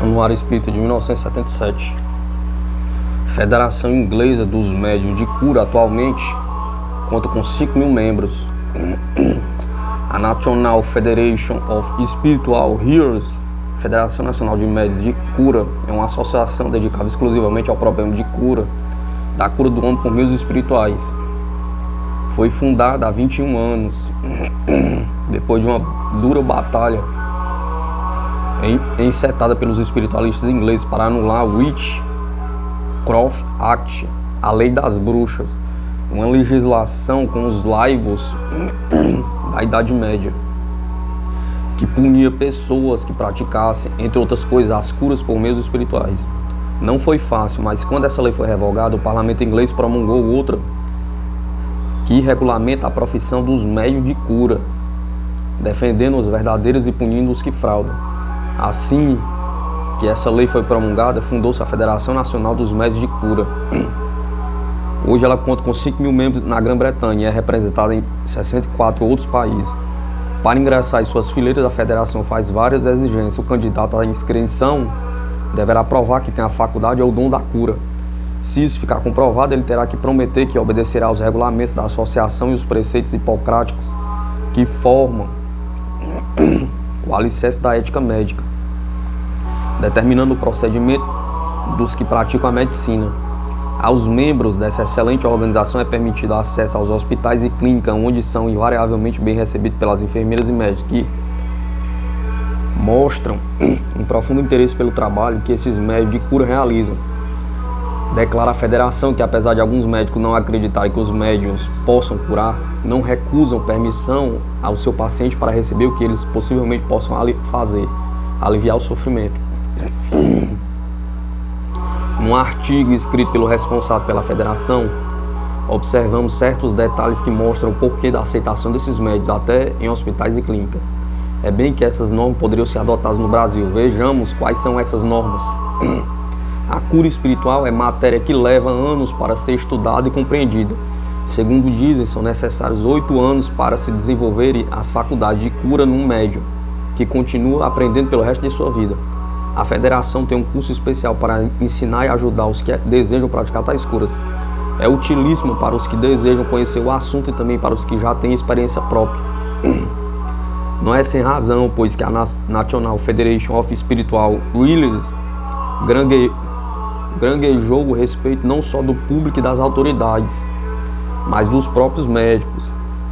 Anuário Espírita de 1977. Federação Inglesa dos Médiuns de Cura atualmente conta com 5.000 membros. A National Federation of Spiritual Healers, Federação Nacional de Médiuns de Cura, é uma associação dedicada exclusivamente ao problema de cura, da cura do homem por meios espirituais. Foi fundada há 21 anos, depois de uma dura batalha encetada pelos espiritualistas ingleses para anular o Witchcraft Act, a lei das bruxas, uma legislação com os laivos da Idade Média, que punia pessoas que praticassem, entre outras coisas, as curas por meios espirituais. Não foi fácil, mas quando essa lei foi revogada, o parlamento inglês promulgou outra que regulamenta a profissão dos médiuns de cura, defendendo os verdadeiros e punindo os que fraudam. Assim que essa lei foi promulgada, fundou-se a Federação Nacional dos Médiuns de Cura. Hoje ela conta com 5.000 membros na Grã-Bretanha e é representada em 64 outros países. Para ingressar em suas fileiras, a federação faz várias exigências. O candidato à inscrição deverá provar que tem a faculdade ou o dom da cura. Se isso ficar comprovado, ele terá que prometer que obedecerá aos regulamentos da associação e os preceitos hipocráticos que formam o alicerce da ética médica, determinando o procedimento dos que praticam a medicina. Aos membros dessa excelente organização é permitido acesso aos hospitais e clínicas, onde são invariavelmente bem recebidos pelas enfermeiras e médicos, que mostram um profundo interesse pelo trabalho que esses médicos de cura realizam. Declara a federação que, apesar de alguns médicos não acreditarem que os médiuns possam curar, não recusam permissão ao seu paciente para receber o que eles possivelmente possam fazer, aliviar o sofrimento. Num artigo escrito pelo responsável pela federação, observamos certos detalhes que mostram o porquê da aceitação desses médicos, até em hospitais e clínicas. É bem que essas normas poderiam ser adotadas no Brasil. Vejamos quais são essas normas. A cura espiritual é matéria que leva anos para ser estudada e compreendida. Segundo dizem, são necessários 8 anos para se desenvolverem as faculdades de cura num médium, que continua aprendendo pelo resto de sua vida. A federação tem um curso especial para ensinar e ajudar os que desejam praticar tais curas. É utilíssimo para os que desejam conhecer o assunto e também para os que já têm experiência própria. Não é sem razão, pois que a National Federation of Spiritual Healers granguejou o respeito não só do público e das autoridades, mas dos próprios médicos.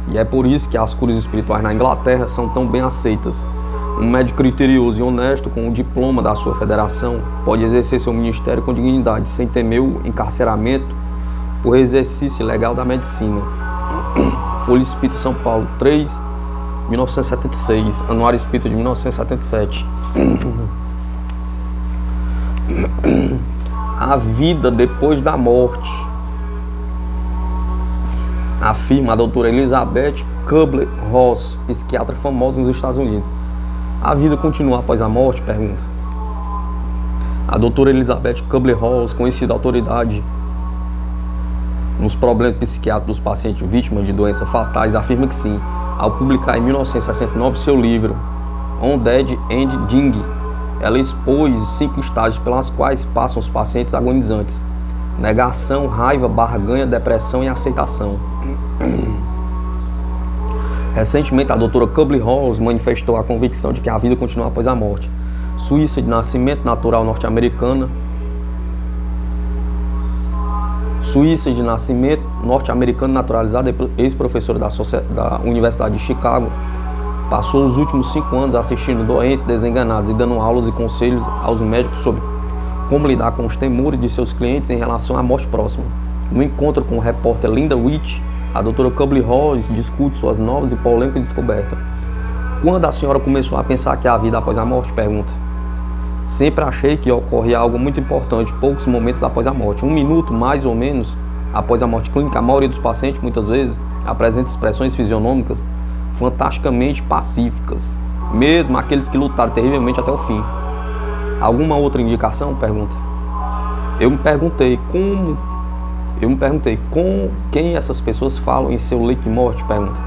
E é por isso que as curas espirituais na Inglaterra são tão bem aceitas. Um médico criterioso e honesto com o diploma da sua federação pode exercer seu ministério com dignidade, sem temer o encarceramento por exercício ilegal da medicina. Folha Espírita, São Paulo, 3, 1976, Anuário Espírita de 1977. A vida depois da morte, afirma a doutora Elizabeth Kubler-Ross, psiquiatra famosa nos Estados Unidos. A vida continua após a morte? Pergunta. A doutora Elizabeth Kubler-Ross, conhecida autoridade nos problemas psiquiátricos dos pacientes vítimas de doenças fatais, afirma que sim, ao publicar em 1969 seu livro On Dead Ending. Ela expôs 5 estágios pelas quais passam os pacientes agonizantes: negação, raiva, barganha, depressão e aceitação. Recentemente, a doutora Kubler-Ross manifestou a convicção de que a vida continua após a morte. Suíça de nascimento, natural norte-americana. Suíça de nascimento, norte-americana, naturalizada, ex-professora da Universidade de Chicago. Passou os últimos 5 anos assistindo doentes desenganados e dando aulas e conselhos aos médicos sobre como lidar com os temores de seus clientes em relação à morte próxima. No encontro com o repórter Linda Witt, a doutora Kubler-Ross discute suas novas e polêmicas descobertas. Quando a senhora começou a pensar que há vida após a morte? Pergunta. Sempre achei que ocorria algo muito importante, poucos momentos após a morte. 1 minuto, mais ou menos, após a morte clínica. A maioria dos pacientes, muitas vezes, apresenta expressões fisionômicas fantasticamente pacíficas, mesmo aqueles que lutaram terrivelmente até o fim. Alguma outra indicação? Pergunta. Eu me perguntei com quem essas pessoas falam em seu leito de morte? Pergunta.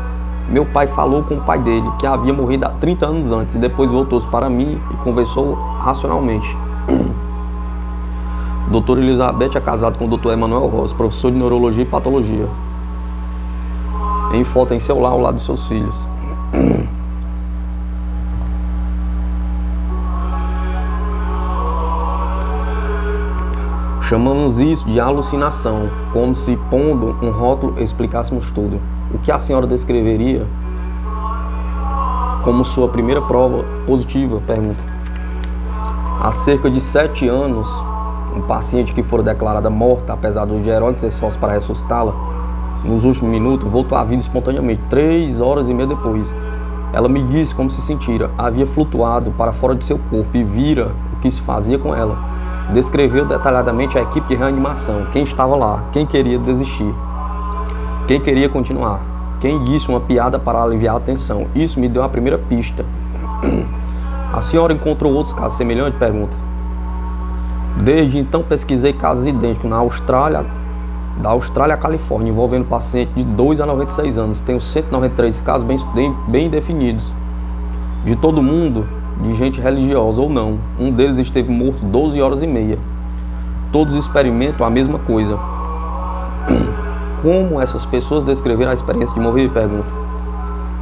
Meu pai falou com o pai dele, que havia morrido há 30 anos antes, e depois voltou para mim e conversou racionalmente. Doutora Elizabeth é casada com o Dr. Emanuel Rosa, professor de Neurologia e Patologia. Em foto em seu lar, ao lado dos seus filhos. Chamamos isso de alucinação, como se pondo um rótulo explicássemos tudo. O que a senhora descreveria como sua primeira prova positiva? Pergunta. Há cerca de 7 anos, um paciente que fora declarada morta, apesar dos heróicos esforços para ressuscitá-la, nos últimos minutos, voltou à vida espontaneamente, 3 horas e meia depois. Ela me disse como se sentira. Havia flutuado para fora de seu corpo e vira o que se fazia com ela. Descreveu detalhadamente a equipe de reanimação, quem estava lá, quem queria desistir, quem queria continuar, quem disse uma piada para aliviar a tensão. Isso me deu a primeira pista. A senhora encontrou outros casos semelhantes? Pergunta. Desde então pesquisei casos idênticos da Austrália à Califórnia, envolvendo pacientes de 2 a 96 anos. Tenho 193 casos bem definidos. De todo mundo, de gente religiosa ou não. Um deles esteve morto 12 horas e meia. Todos experimentam a mesma coisa. Como essas pessoas descreveram a experiência de morrer? Pergunta.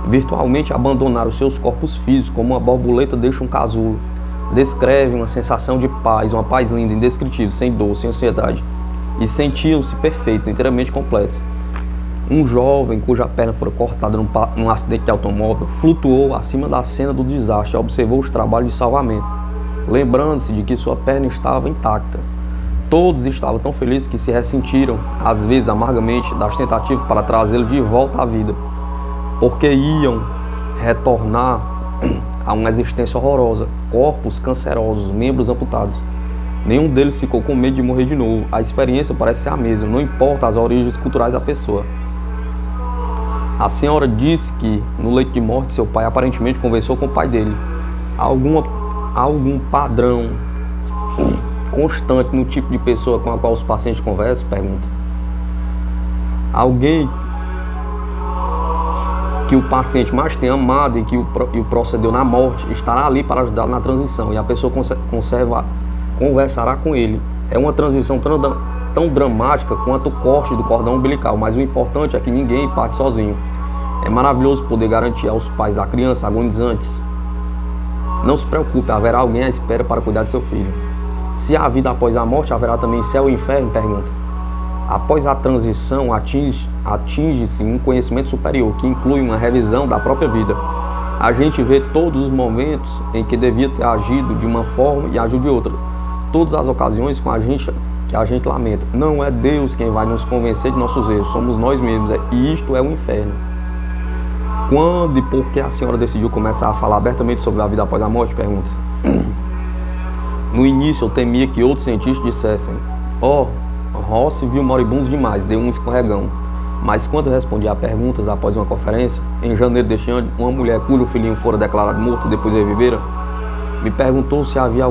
Virtualmente abandonaram seus corpos físicos, como uma borboleta deixa um casulo. Descreve uma sensação de paz, uma paz linda, indescritível, sem dor, sem ansiedade. E sentiam-se perfeitos, inteiramente completos. Um jovem cuja perna fora cortada num acidente de automóvel flutuou acima da cena do desastre e observou os trabalhos de salvamento, lembrando-se de que sua perna estava intacta. Todos estavam tão felizes que se ressentiram, às vezes amargamente, das tentativas para trazê-lo de volta à vida, porque iam retornar a uma existência horrorosa, corpos cancerosos, membros amputados. Nenhum deles ficou com medo de morrer de novo. A experiência parece ser a mesma, não importa as origens culturais da pessoa. A senhora disse que, no leito de morte, seu pai aparentemente conversou com o pai dele. Há algum padrão constante no tipo de pessoa com a qual os pacientes conversam? Pergunta. Alguém que o paciente mais tenha amado e que o procedeu na morte estará ali para ajudá-lo na transição, e a pessoa conversará com ele. É uma transição tão dramática quanto o corte do cordão umbilical, mas o importante é que ninguém parte sozinho. É maravilhoso poder garantir aos pais da criança agonizantes: não se preocupe, haverá alguém à espera para cuidar de seu filho. Se há vida após a morte, haverá também céu e inferno? Pergunta. Após a transição, atinge-se um conhecimento superior, que inclui uma revisão da própria vida. A gente vê todos os momentos em que devia ter agido de uma forma e agiu de outra. Todas as ocasiões que a gente lamenta. Não é Deus quem vai nos convencer de nossos erros, somos nós mesmos, e isto é o inferno. Quando e por que a senhora decidiu começar a falar abertamente sobre a vida após a morte? Pergunta. No início eu temia que outros cientistas dissessem: Rossi viu moribundos demais, deu um escorregão. Mas quando eu respondi a perguntas após uma conferência, em janeiro deste ano, uma mulher cujo filhinho fora declarado morto e depois revivera, me perguntou se havia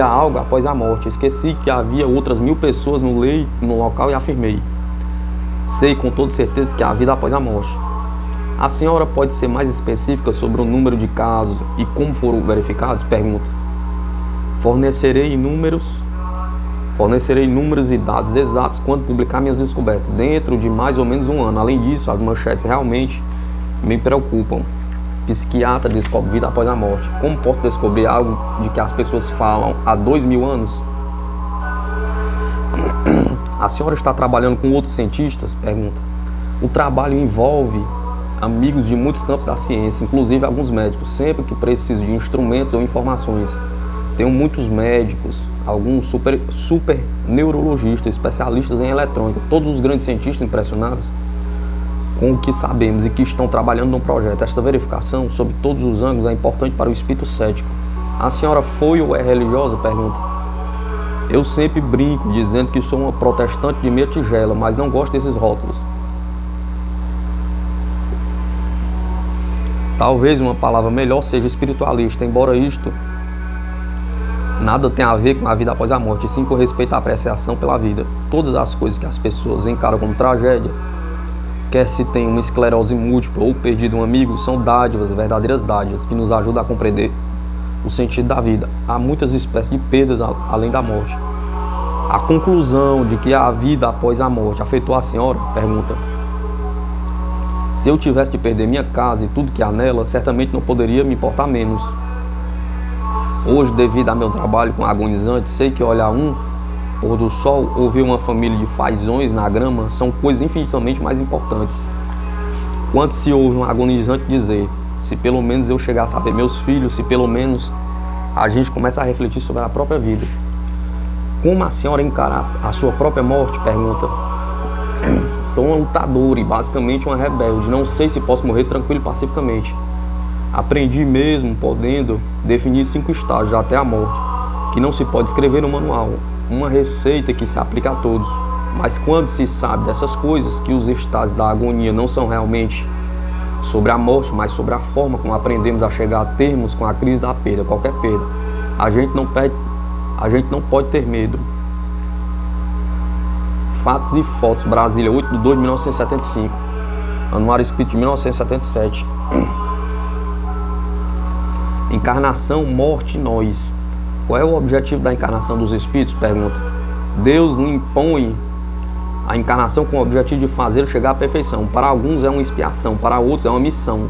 algo após a morte. Esqueci que havia outras 1000 pessoas no local e afirmei: sei com toda certeza que há vida após a morte. A senhora pode ser mais específica sobre o número de casos e como foram verificados? Pergunta. Fornecerei números e dados exatos quando publicar minhas descobertas, dentro de mais ou menos um ano. Além disso, as manchetes realmente me preocupam. Psiquiatra descobre vida após a morte. Como posso descobrir algo de que as pessoas falam há 2000 anos? A senhora está trabalhando com outros cientistas? Pergunta. O trabalho envolve amigos de muitos campos da ciência, inclusive alguns médicos, sempre que preciso de instrumentos ou informações. Tenho muitos médicos, alguns super neurologistas, especialistas em eletrônica, todos os grandes cientistas impressionados com o que sabemos e que estão trabalhando num projeto. Esta verificação, sob todos os ângulos, é importante para o espírito cético. A senhora foi ou é religiosa? Pergunta. Eu sempre brinco dizendo que sou uma protestante de meia tigela, mas não gosto desses rótulos. Talvez uma palavra melhor seja espiritualista, embora isto nada tem a ver com a vida após a morte, e sim com respeito à apreciação pela vida. Todas as coisas que as pessoas encaram como tragédias, quer se tem uma esclerose múltipla ou perdido um amigo, são dádivas, verdadeiras dádivas, que nos ajudam a compreender o sentido da vida. Há muitas espécies de perdas além da morte. A conclusão de que a vida após a morte afetou a senhora? Pergunta. Se eu tivesse de perder minha casa e tudo que há nela, certamente não poderia me importar menos. Hoje, devido ao meu trabalho com agonizantes, sei que olhar um pôr do sol ou ver uma família de fazões na grama são coisas infinitamente mais importantes. Quando se ouve um agonizante dizer, se pelo menos eu chegasse a ver meus filhos, se pelo menos, a gente começa a refletir sobre a própria vida. Como a senhora encara a sua própria morte? Pergunta. Sou uma lutadora e basicamente uma rebelde. Não sei se posso morrer tranquilo e pacificamente. Aprendi mesmo, podendo definir 5 estágios até a morte, que não se pode escrever no manual. Uma receita que se aplica a todos. Mas quando se sabe dessas coisas, que os estágios da agonia não são realmente sobre a morte, mas sobre a forma como aprendemos a chegar a termos com a crise da perda, qualquer perda, a gente não pode ter medo. Fatos e Fotos, Brasília, 8/2/1975. Anuário Espírita de 1977. Encarnação, morte, nós. Qual é o objetivo da encarnação dos espíritos? Pergunta. Deus não impõe a encarnação com o objetivo de fazê-lo chegar à perfeição. Para alguns é uma expiação, para outros é uma missão.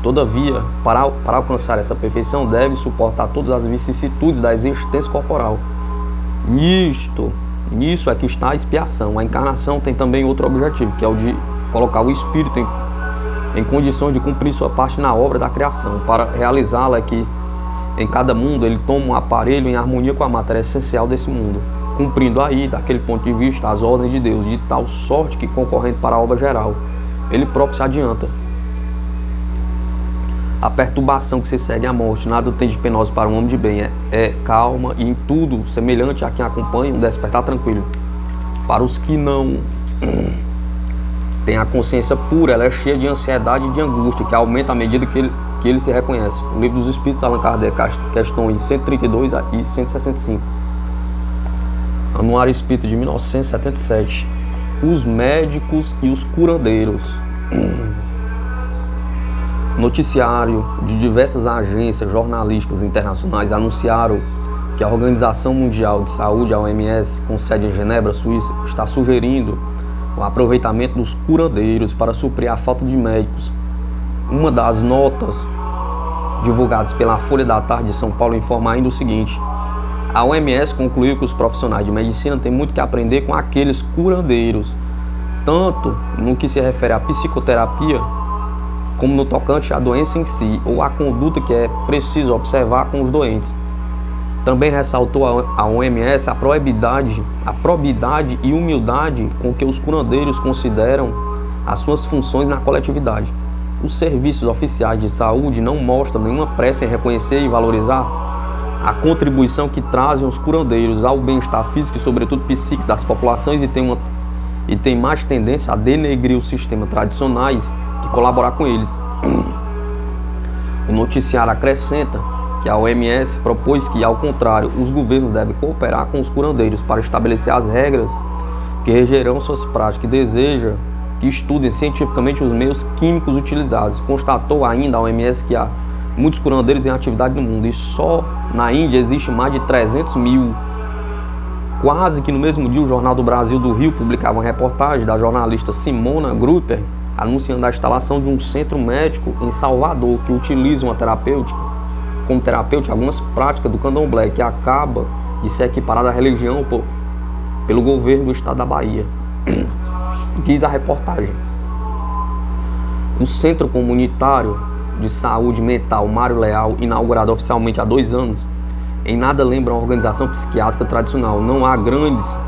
Todavia, para alcançar essa perfeição, deve suportar todas as vicissitudes da existência corporal. Nisso é que está a expiação. A encarnação tem também outro objetivo, que é o de colocar o espírito em condições de cumprir sua parte na obra da criação. Para realizá-la é que em cada mundo ele toma um aparelho em harmonia com a matéria essencial desse mundo, cumprindo aí, daquele ponto de vista, as ordens de Deus, de tal sorte que, concorrendo para a obra geral, ele próprio se adianta. A perturbação que se segue à morte nada tem de penoso para um homem de bem, é calma e em tudo semelhante a quem acompanha um despertar tranquilo. Para os que não têm a consciência pura, ela é cheia de ansiedade e de angústia, que aumenta à medida que ele se reconhece. O Livro dos Espíritos, Allan Kardec, questões 132 e 165. Anuário Espírita de 1977. Os médicos e os curandeiros. Noticiário de diversas agências jornalísticas internacionais anunciaram que a Organização Mundial de Saúde, a OMS, com sede em Genebra, Suíça, está sugerindo o aproveitamento dos curandeiros para suprir a falta de médicos. Uma das notas divulgadas pela Folha da Tarde de São Paulo informa ainda o seguinte: a OMS concluiu que os profissionais de medicina têm muito que aprender com aqueles curandeiros, tanto no que se refere à psicoterapia, como no tocante à doença em si, ou à conduta que é preciso observar com os doentes. Também ressaltou a OMS a probidade e humildade com que os curandeiros consideram as suas funções na coletividade. Os serviços oficiais de saúde não mostram nenhuma pressa em reconhecer e valorizar a contribuição que trazem os curandeiros ao bem-estar físico e, sobretudo, psíquico das populações e tem mais tendência a denegrir os sistemas tradicionais que colaborar com eles. O noticiário acrescenta que a OMS propôs que, ao contrário, os governos devem cooperar com os curandeiros para estabelecer as regras que regerão suas práticas e deseja que estudem cientificamente os meios químicos utilizados. Constatou ainda a OMS que há muitos curandeiros em atividade no mundo e só na Índia existe mais de 300 mil. Quase que no mesmo dia, o Jornal do Brasil do Rio publicava uma reportagem da jornalista Simona Grupper anunciando a instalação de um centro médico em Salvador que utiliza como terapêutica algumas práticas do candomblé, que acaba de ser equiparada à religião pelo governo do estado da Bahia. Diz a reportagem: o Centro Comunitário de Saúde Mental Mário Leal, inaugurado oficialmente há 2 anos, em nada lembra uma organização psiquiátrica tradicional. Não há grades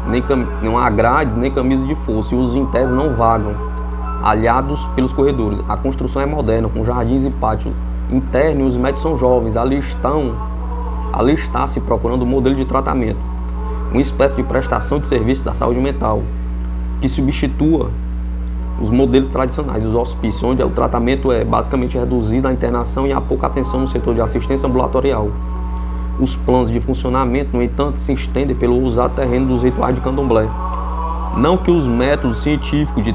nem camisas de força e os internos não vagam alhados pelos corredores. A construção é moderna, com jardins e pátio interno, e os médicos são jovens. Ali está se procurando um modelo de tratamento, uma espécie de prestação de serviço da saúde mental, que substitua os modelos tradicionais, os hospícios, onde o tratamento é basicamente reduzido à internação e há pouca atenção no setor de assistência ambulatorial. Os planos de funcionamento, no entanto, se estendem pelo usado terreno dos rituais de candomblé. Não que os métodos científicos de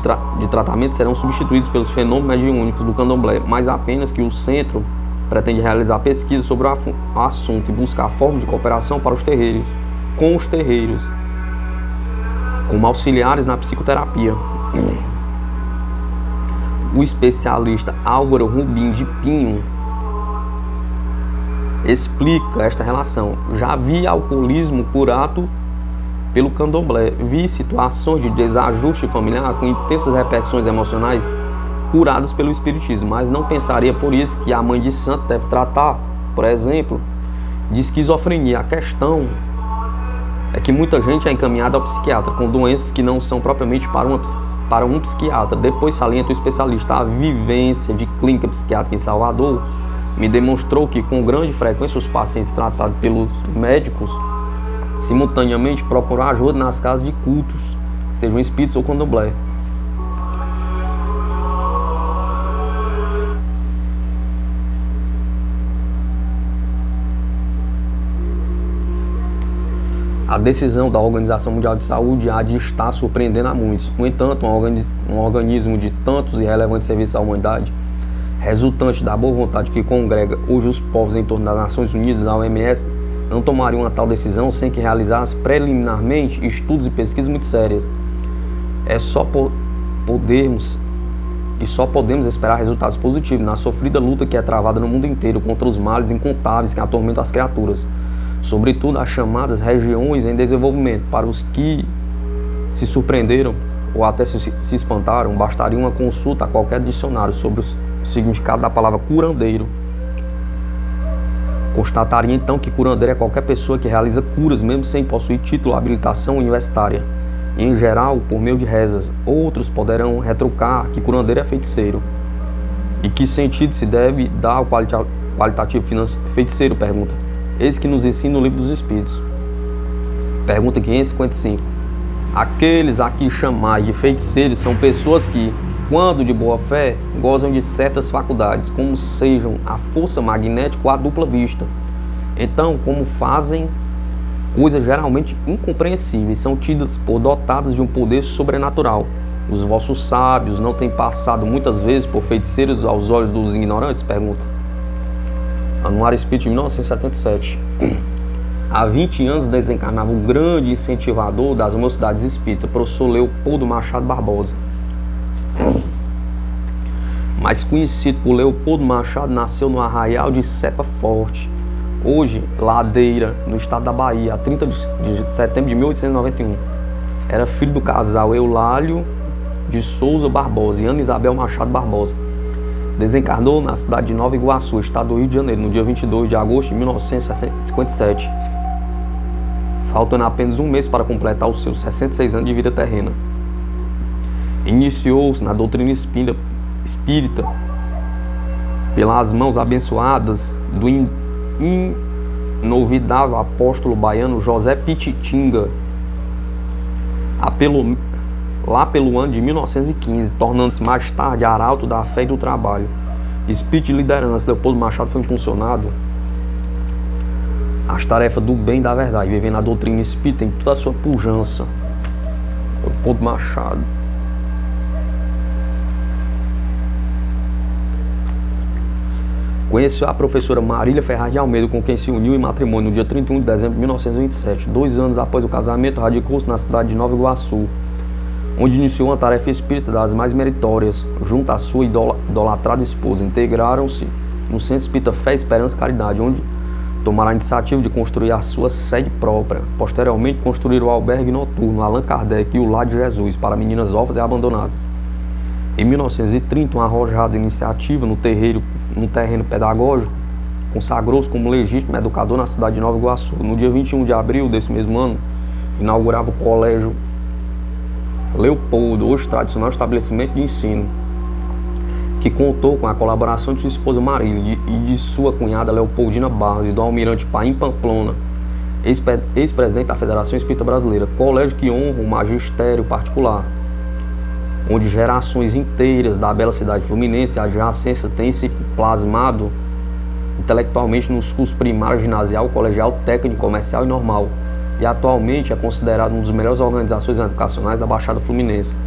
tratamento serão substituídos pelos fenômenos mediúnicos do candomblé, mas apenas que o centro pretende realizar pesquisas sobre o assunto e buscar formas de cooperação para os terreiros com os terreiros, como auxiliares na psicoterapia. O especialista Álvaro Rubim de Pinho explica esta relação. Já vi alcoolismo curado pelo candomblé, vi situações de desajuste familiar com intensas repercussões emocionais curadas pelo espiritismo, mas não pensaria por isso que a mãe de santo deve tratar, por exemplo, de esquizofrenia. A questão é que muita gente é encaminhada ao psiquiatra com doenças que não são propriamente para um psiquiatra. Depois salienta o especialista: a vivência de clínica psiquiátrica em Salvador me demonstrou que com grande frequência os pacientes tratados pelos médicos simultaneamente procuram ajuda nas casas de cultos, sejam espíritos ou candomblé. A decisão da Organização Mundial de Saúde há de estar surpreendendo a muitos. No entanto, um organismo de tantos e relevantes serviços à humanidade, resultante da boa vontade que congrega hoje os povos em torno das Nações Unidas, a OMS, não tomaria uma tal decisão sem que realizasse preliminarmente estudos e pesquisas muito sérias. Só podemos esperar resultados positivos na sofrida luta que é travada no mundo inteiro contra os males incontáveis que atormentam as criaturas, sobretudo as chamadas regiões em desenvolvimento. Para os que se surpreenderam ou até se espantaram, bastaria uma consulta a qualquer dicionário sobre o significado da palavra curandeiro. Constataria então que curandeiro é qualquer pessoa que realiza curas mesmo sem possuir título ou habilitação universitária, e, em geral, por meio de rezas. Outros poderão retrucar que curandeiro é feiticeiro. E que sentido se deve dar ao qualitativo feiticeiro? Pergunta. Eis que nos ensina o Livro dos Espíritos. Pergunta 555. Aqueles a que chamais de feiticeiros são pessoas que, quando de boa fé, gozam de certas faculdades, como sejam a força magnética ou a dupla vista. Então, como fazem coisas geralmente incompreensíveis, são tidas por dotadas de um poder sobrenatural. Os vossos sábios não têm passado muitas vezes por feiticeiros aos olhos dos ignorantes? Pergunta. Anuário Espírita de 1977. Há 20 anos desencarnava o grande incentivador das mocidades espíritas, professor Leopoldo Machado Barbosa. Mais conhecido por Leopoldo Machado, nasceu no arraial de Cepa Forte, hoje Ladeira, no estado da Bahia, a 30 de setembro de 1891. Era filho do casal Eulálio de Souza Barbosa e Ana Isabel Machado Barbosa. Desencarnou na cidade de Nova Iguaçu, estado do Rio de Janeiro, no dia 22 de agosto de 1957, faltando apenas um mês para completar os seus 66 anos de vida terrena. Iniciou-se na doutrina espírita pelas mãos abençoadas do inovidável apóstolo baiano José Pititinga, lá pelo ano de 1915, tornando-se mais tarde arauto da fé e do trabalho. Espírito de liderança, Leopoldo Machado foi impulsionado às tarefas do bem e da verdade, vivendo a doutrina espírita em toda a sua pujança. Leopoldo Machado. Conheceu a professora Marília Ferraz de Almeida, com quem se uniu em matrimônio no dia 31 de dezembro de 1927. 2 anos após o casamento, radicou-se na cidade de Nova Iguaçu, onde iniciou uma tarefa espírita das mais meritórias, junto à sua idolatrada esposa. Integraram-se no Centro Espírita Fé, Esperança e Caridade, onde tomaram a iniciativa de construir a sua sede própria. Posteriormente, construíram o albergue noturno Allan Kardec e o Lar de Jesus para meninas órfãs e abandonadas. Em 1930, uma arrojada iniciativa no terreno pedagógico, consagrou-se como legítimo educador na cidade de Nova Iguaçu. No dia 21 de abril desse mesmo ano, inaugurava o Colégio Leopoldo, hoje tradicional estabelecimento de ensino, que contou com a colaboração de sua esposa Marília e de sua cunhada Leopoldina Barros e do almirante Paim Pamplona, ex-presidente da Federação Espírita Brasileira. Colégio que honra o magistério particular, onde gerações inteiras da bela cidade fluminense e adjacência têm se plasmado intelectualmente nos cursos primário, ginasial, colegial, técnico, comercial e normal, e atualmente é considerado uma das melhores organizações educacionais da Baixada Fluminense.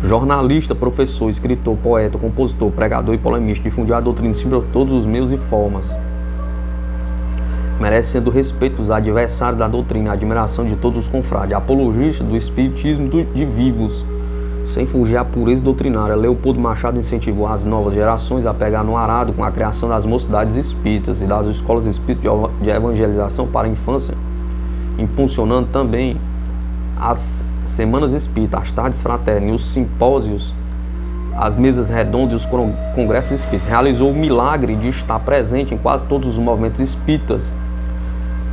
Jornalista, professor, escritor, poeta, compositor, pregador e polemista, difundiu a doutrina sobre todos os meios e formas. merecendo o respeito dos adversários da doutrina, a admiração de todos os confrades, apologista do espiritismo de vivos, sem fugir à pureza doutrinária. Leopoldo Machado incentivou as novas gerações a pegar no arado com a criação das mocidades espíritas e das escolas espíritas de evangelização para a infância, impulsionando também as semanas espíritas, as tardes fraternas, os simpósios, as mesas redondas e os congressos espíritas. Realizou o milagre de estar presente em quase todos os movimentos espíritas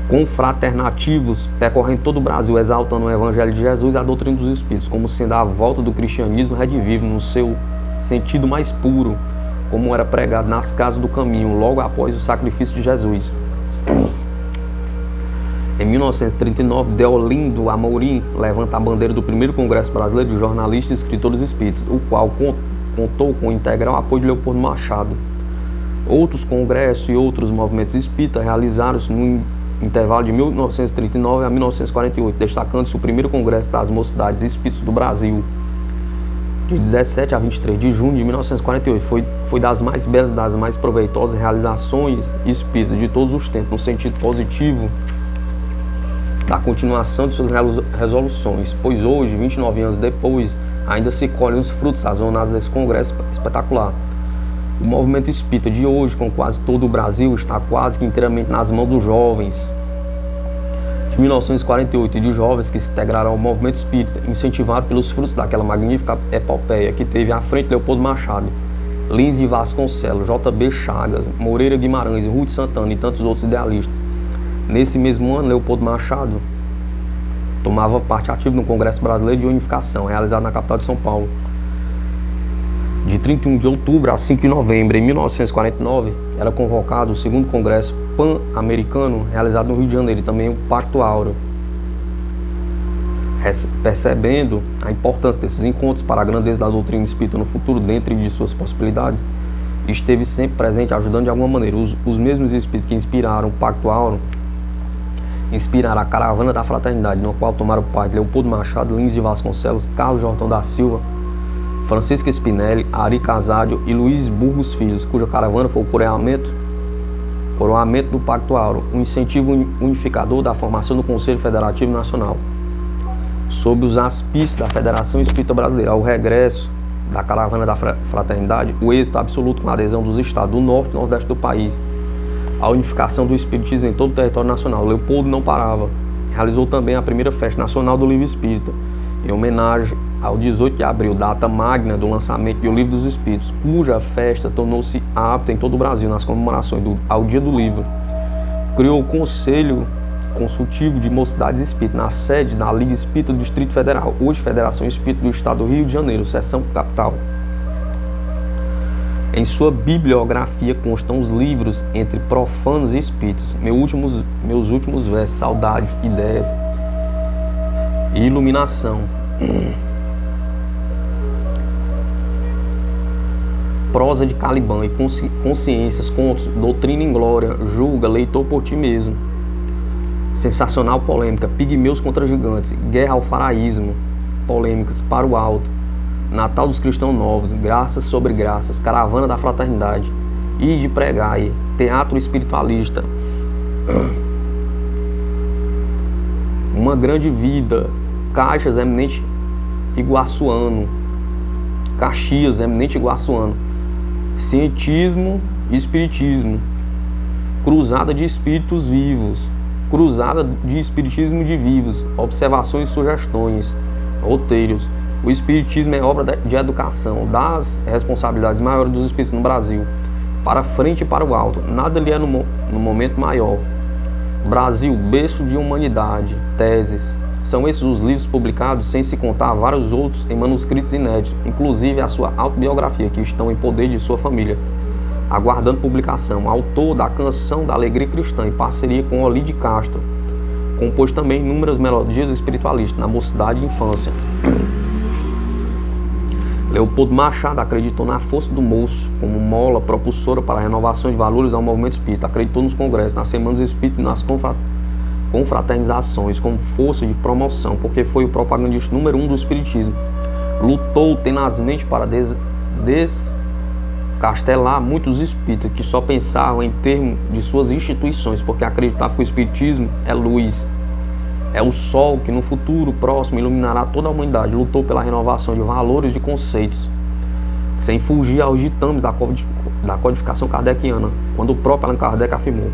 confraternativos, percorrendo todo o Brasil, exaltando o Evangelho de Jesus e a doutrina dos Espíritos, como sendo a volta do cristianismo redivivo no seu sentido mais puro, como era pregado nas casas do caminho, logo após o sacrifício de Jesus. Em 1939, Deolindo Amorim levanta a bandeira do primeiro Congresso Brasileiro de Jornalistas e Escritores Espíritas, o qual contou com o integral apoio de Leopoldo Machado. Outros congressos e outros movimentos espíritas realizaram-se no intervalo de 1939 a 1948, destacando-se o primeiro Congresso das Mocidades Espíritas do Brasil, de 17 a 23 de junho de 1948. Foi das mais belas, das mais proveitosas realizações espíritas de todos os tempos, no sentido positivo da continuação de suas resoluções, pois hoje, 29 anos depois, ainda se colhem os frutos sazonais desse congresso espetacular. O movimento espírita de hoje, com quase todo o Brasil, está quase que inteiramente nas mãos dos jovens de 1948 e de jovens que se integraram ao movimento espírita, incentivado pelos frutos daquela magnífica epopeia que teve à frente Leopoldo Machado, Lins de Vasconcelos, J.B. Chagas, Moreira Guimarães, Rui de Santana e tantos outros idealistas. Nesse mesmo ano, Leopoldo Machado tomava parte ativa no Congresso Brasileiro de Unificação, realizado na capital de São Paulo. De 31 de outubro a 5 de novembro de 1949, era convocado o segundo Congresso Pan-Americano, realizado no Rio de Janeiro, e também o Pacto Áureo. Percebendo a importância desses encontros para a grandeza da doutrina espírita no futuro, dentre de suas possibilidades, esteve sempre presente, ajudando de alguma maneira. Os mesmos espíritos que inspiraram o Pacto Áureo inspiraram a Caravana da Fraternidade, no qual tomaram parte Leopoldo Machado, Lins de Vasconcelos, Carlos Jordão da Silva, Francisco Spinelli, Ari Casadio e Luiz Burgos Filhos, cuja caravana foi o coroamento do Pacto Áureo, um incentivo unificador da formação do Conselho Federativo Nacional. Sob os auspícios da Federação Espírita Brasileira, ao regresso da Caravana da Fraternidade, o êxito absoluto com a adesão dos estados do norte e nordeste do país, a unificação do espiritismo em todo o território nacional. Leopoldo não parava. Realizou também a primeira festa nacional do livro espírita, em homenagem ao 18 de abril, data magna do lançamento do Livro dos Espíritos, cuja festa tornou-se apta em todo o Brasil nas comemorações ao Dia do Livro. Criou o Conselho Consultivo de Mocidades Espíritas, na sede da Liga Espírita do Distrito Federal, hoje Federação Espírita do Estado do Rio de Janeiro, seção capital. Em sua bibliografia constam os livros Entre Profanos e Espíritos, Meus Últimos Versos, Saudades, Ideias e Iluminação. Prosa de Caliban e Consciências, Contos, Doutrina em Glória, Julga, Leitor por Ti Mesmo. Sensacional Polêmica, Pigmeus contra Gigantes, Guerra ao Faraísmo, Polêmicas para o Alto, Natal dos Cristãos Novos, Graças sobre Graças, Caravana da Fraternidade, Ide Pregai, Teatro Espiritualista, Uma Grande Vida, Caxias Eminente Iguaçuano, Caxias Eminente Iguaçuano, Cientismo e Espiritismo, Cruzada de Espíritos Vivos, Cruzada de Espiritismo de Vivos, Observações e Sugestões, Roteiros. O Espiritismo é obra de educação, das responsabilidades maiores dos espíritos no Brasil, para frente e para o alto, nada lhe é no momento maior. Brasil, berço de humanidade, teses. São esses os livros publicados, sem se contar vários outros em manuscritos inéditos, inclusive a sua autobiografia, que estão em poder de sua família, aguardando publicação. Autor da Canção da Alegria Cristã, em parceria com Olídio Castro. Compôs também inúmeras melodias espiritualistas na mocidade e infância. Leopoldo Machado acreditou na força do moço como mola propulsora para a renovação de valores ao movimento espírita. Acreditou nos congressos, nas semanas espíritas e nas confraternizações como força de promoção, porque foi o propagandista número 1 do espiritismo. Lutou tenazmente para castelar muitos espíritas que só pensavam em termos de suas instituições, porque acreditavam que o espiritismo é luz, é o sol que no futuro próximo iluminará toda a humanidade. Lutou pela renovação de valores e de conceitos, sem fugir aos ditames da codificação kardeciana, quando o próprio Allan Kardec afirmou: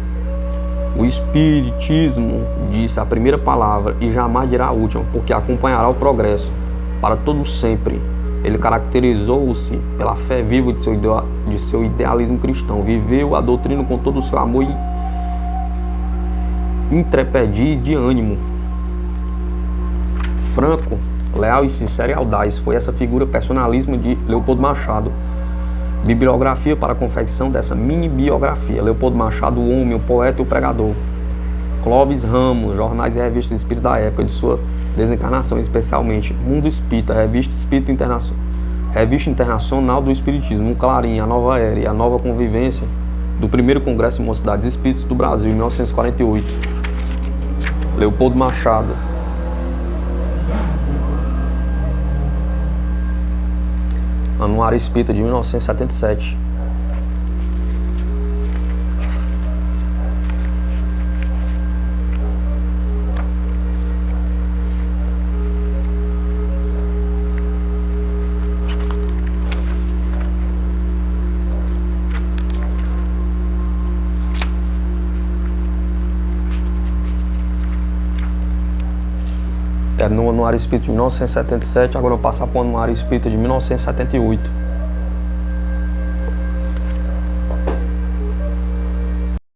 o espiritismo disse a primeira palavra e jamais dirá a última, porque acompanhará o progresso para todo sempre. Ele caracterizou-se pela fé viva de seu idealismo cristão, viveu a doutrina com todo o seu amor e intrepidez de ânimo. Franco, leal e sincero e audaz, foi essa figura personalismo de Leopoldo Machado. Bibliografia para a confecção dessa mini-biografia: Leopoldo Machado, o homem, o poeta e o pregador. Clóvis Ramos, jornais e revistas espíritas da época de sua desencarnação, especialmente Mundo Espírita, Revista Internacional do Espiritismo, Clarim, A Nova Era e A Nova Convivência, do primeiro Congresso de Mocidades Espíritas do Brasil, em 1948. Leopoldo Machado. Anuário Espírita de 1977. No Anuário Espírita de 1977, agora eu vou passar para o Anuário Espírita de 1978.